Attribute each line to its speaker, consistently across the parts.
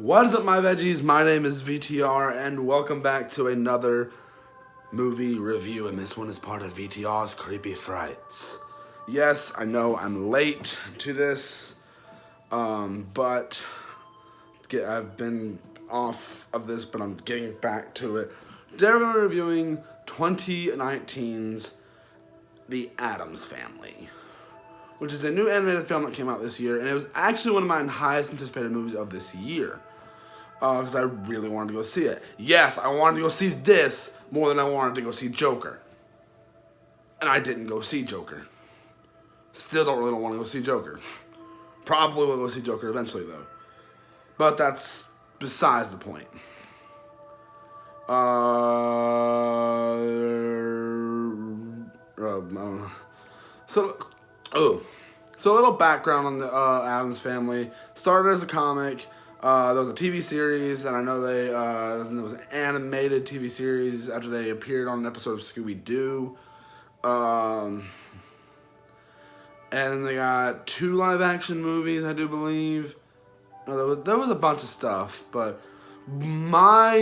Speaker 1: What is up, my veggies? My name is VTR, and welcome back to another movie review, and this one is part of VTR's Creepy Frights. Yes, I know I'm late to this, but I've been off of this, but I'm getting back to it. Today we're reviewing 2019's The Addams Family, which is a new animated film that came out this year, and it was actually one of my highest anticipated movies of this year. Because I really wanted to go see it. Yes, I wanted to go see this more than I wanted to go see Joker. And I didn't go see Joker. Still don't really want to go see Joker. Probably will go see Joker eventually, though. But that's besides the point. I don't know. So a little background on the Addams Family. Started as a comic. There was a TV series, and I know there was an animated TV series after they appeared on an episode of Scooby-Doo. And they got 2 live-action movies, I do believe. No, there was a bunch of stuff, but my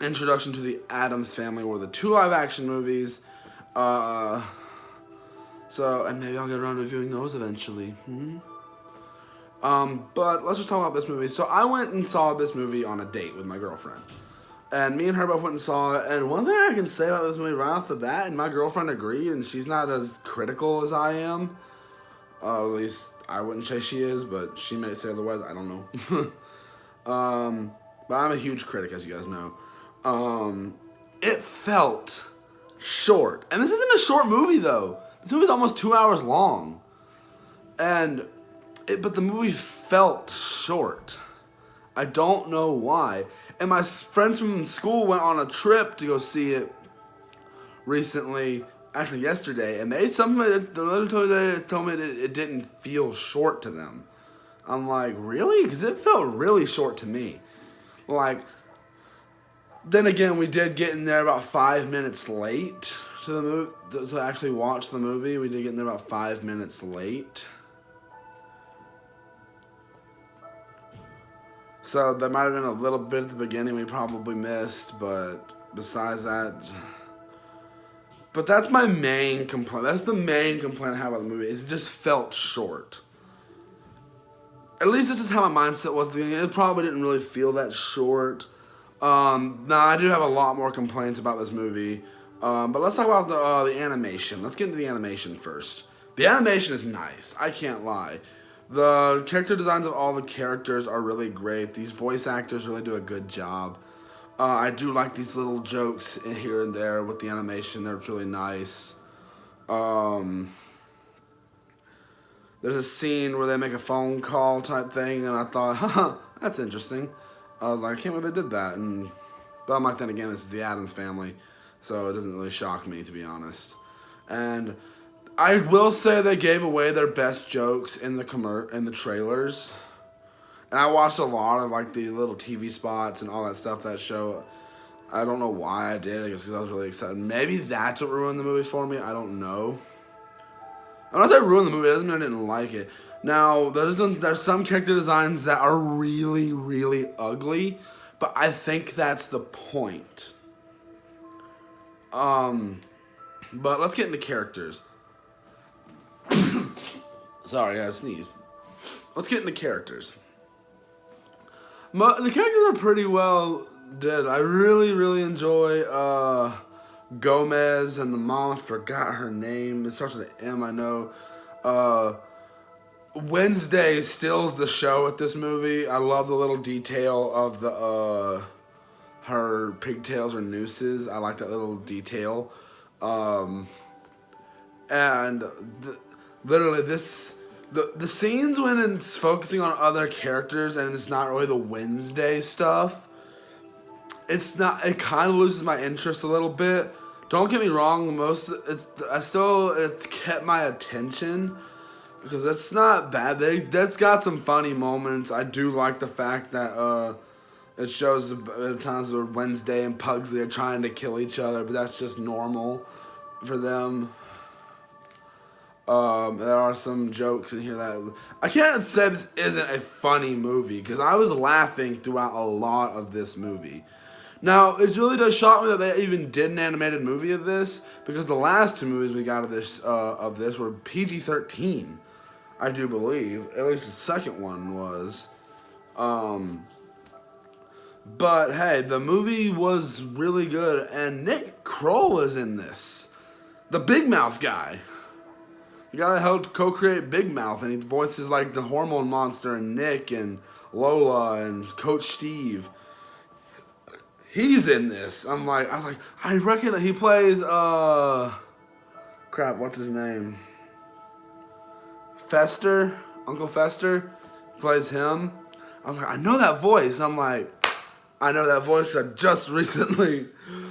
Speaker 1: introduction to the Addams Family were the 2 live-action movies. And maybe I'll get around to reviewing those eventually. But let's just talk about this movie. So I went and saw this movie on a date with my girlfriend. And me and her both went and saw it. And one thing I can say about this movie right off the bat, and my girlfriend agreed, and she's not as critical as I am. At least I wouldn't say she is, but she may say otherwise. I don't know. But I'm a huge critic, as you guys know. It felt short. And this isn't a short movie, though. This movie's almost 2 hours long. But the movie felt short. I don't know why. And my friends from school went on a trip to go see it recently, actually yesterday, and they told me that it didn't feel short to them. I'm like, really? Because it felt really short to me. Like, then again, we did get in there about 5 minutes late to the movie, to actually watch the movie. We did get in there about 5 minutes late. So there might have been a little bit at the beginning we probably missed, but besides that... But that's my main complaint. That's the main complaint I have about the movie. It just felt short. At least that's just how my mindset was at the beginning. It probably didn't really feel that short. Now, I do have a lot more complaints about this movie. But let's talk about the animation. Let's get into the animation first. The animation is nice. I can't lie. The character designs of all the characters are really great. These voice actors really do a good job. I do like these little jokes in here and there with the animation. They're really nice. There's a scene where they make a phone call type thing, and I thought, that's interesting. I was like, I can't believe they did that. But I'm like, then again, this is the Addams Family, so it doesn't really shock me, to be honest. And I will say they gave away their best jokes in the trailers. And I watched a lot of like the little TV spots and all that stuff that show. I don't know why I did. I guess because I was really excited. Maybe that's what ruined the movie for me. I don't know. I'm not saying ruined the movie. It doesn't mean I didn't like it. Now, there's some character designs that are really, really ugly. But I think that's the point. But let's get into characters. Sorry, I gotta sneeze. Let's get into characters. The characters are pretty well did. I really, really enjoy Gomez and the mom. I forgot her name. It starts with an M, I know. Wednesday steals the show at this movie. I love the little detail of the her pigtails or nooses. I like that little detail. Literally, the scenes when it's focusing on other characters and it's not really the Wednesday stuff, it kind of loses my interest a little bit. Don't get me wrong, it's kept my attention because it's not bad. That's got some funny moments. I do like the fact that it shows times where Wednesday and Pugsley are trying to kill each other, but that's just normal for them. There are some jokes in here that I can't say this isn't a funny movie because I was laughing throughout a lot of this movie. Now, it really does shock me that they even did an animated movie of this because the last two movies we got of this were PG-13, I do believe. At least the second one was. But hey, the movie was really good, and Nick Kroll is in this. The Big Mouth guy. The guy that helped co-create Big Mouth, and he voices like the hormone monster and Nick and Lola and Coach Steve. He's in this. I was like, I reckon he plays, crap, what's his name? Fester? Uncle Fester? He plays him. I was like, I know that voice. I'm like, I know that voice. I just recently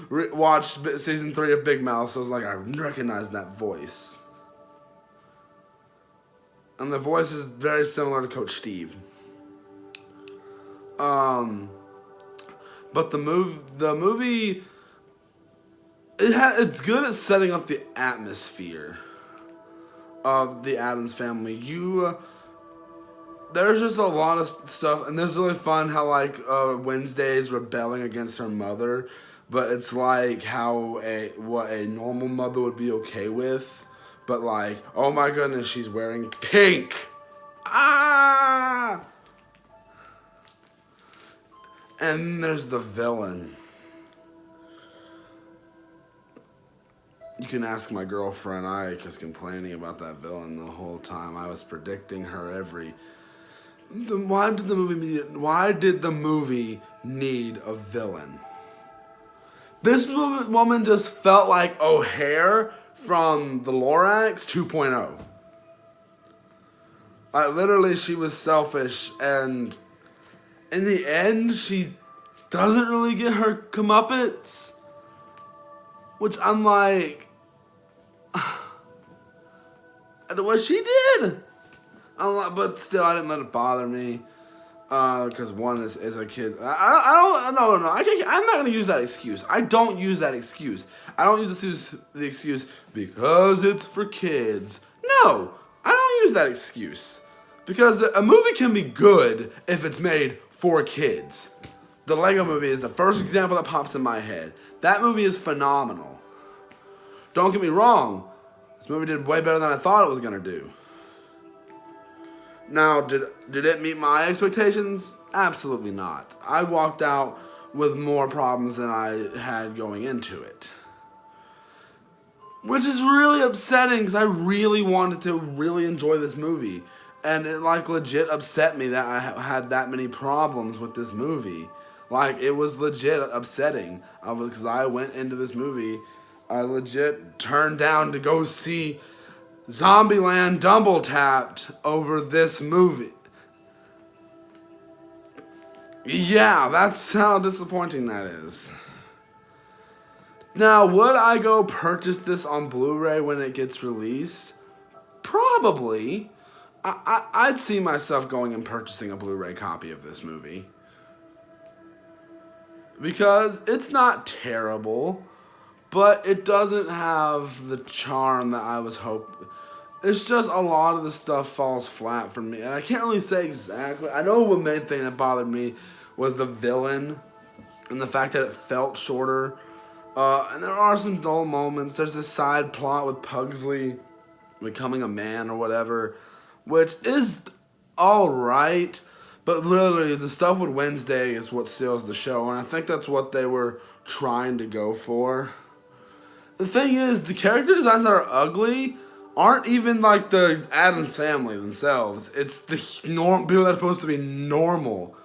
Speaker 1: watched season 3 of Big Mouth, so I was like, I recognize that voice. And the voice is very similar to Coach Steve. But the movie, it's good at setting up the atmosphere of the Addams family. There's just a lot of stuff, and it's really fun how like Wednesday's rebelling against her mother, but it's like what a normal mother would be okay with, but like, oh my goodness, she's wearing pink. Ah! And there's the villain. You can ask my girlfriend. I was complaining about that villain the whole time. I was predicting her every. Why did the movie need a villain? This woman just felt like O'Hare from the Lorax 2.0. Literally, she was selfish, and in the end, she doesn't really get her comeuppance. Which I'm like, what she did. But still, I didn't let it bother me. Because one is a kid. I'm not going to use that excuse. I don't use that excuse. I don't use the excuse because it's for kids. No, I don't use that excuse. Because a movie can be good if it's made for kids. The Lego Movie is the first example that pops in my head. That movie is phenomenal. Don't get me wrong. This movie did way better than I thought it was going to do. Now, did it meet my expectations? Absolutely not. I walked out with more problems than I had going into it. Which is really upsetting because I really wanted to really enjoy this movie. And it legit upset me that I had that many problems with this movie. It was legit upsetting. Because I went into this movie, I legit turned down to go see Zombieland double tapped over this movie. Yeah, that's how disappointing that is. Now, would I go purchase this on Blu-ray when it gets released? Probably. I'd see myself going and purchasing a Blu-ray copy of this movie. Because it's not terrible, but it doesn't have the charm that I was hoping. It's just a lot of the stuff falls flat for me. And I can't really say exactly. I know the main thing that bothered me was the villain and the fact that it felt shorter. And there are some dull moments. There's this side plot with Pugsley becoming a man or whatever, which is alright. But literally, the stuff with Wednesday is what steals the show. And I think that's what they were trying to go for. The thing is, the character designs that are ugly aren't even like the Addams family themselves. It's the people that are supposed to be normal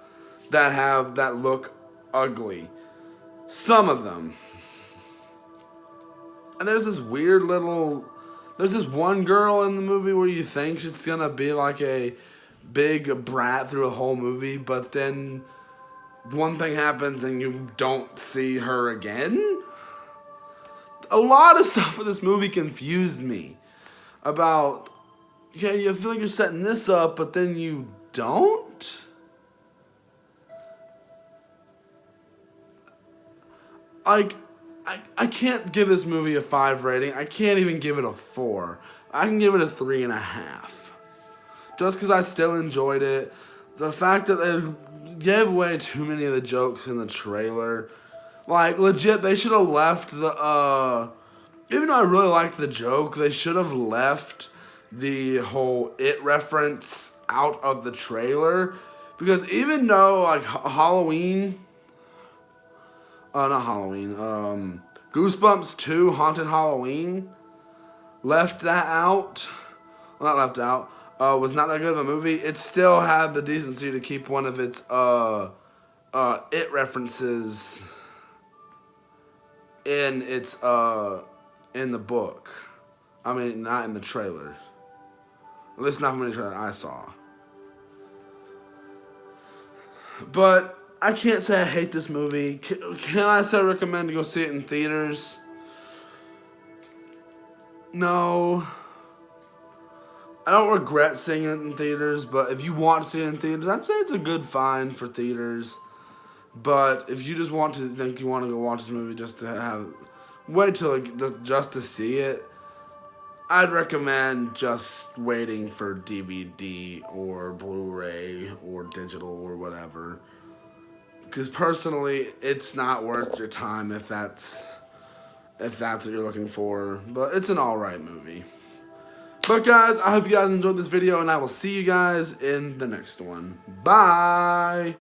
Speaker 1: that look ugly. Some of them. And there's this one girl in the movie where you think she's gonna be like a big brat through a whole movie, but then one thing happens and you don't see her again. A lot of stuff in this movie confused me. About, okay, you feel like you're setting this up, but then you don't? I can't give this movie a 5 rating. I can't even give it a 4. I can give it a 3.5. Just because I still enjoyed it. The fact that they gave away too many of the jokes in the trailer. Like, legit, they should have left the, even though I really liked the joke, they should have left the whole It reference out of the trailer. Because even though, like, Halloween, not Halloween, Goosebumps 2, Haunted Halloween, left that out, well, not left out, was not that good of a movie, it still had the decency to keep one of its, It references in its, in the book. I mean, not in the trailer. At least not from any trailer I saw. But I can't say I hate this movie. Can I say I recommend to go see it in theaters? No. I don't regret seeing it in theaters, but if you want to see it in theaters, I'd say it's a good find for theaters. But if you just want to think you want to go watch this movie just to have, wait till just to see it, I'd recommend just waiting for DVD or Blu-ray or digital or whatever. Because personally, it's not worth your time if that's what you're looking for. But it's an alright movie. But guys, I hope you guys enjoyed this video, and I will see you guys in the next one. Bye!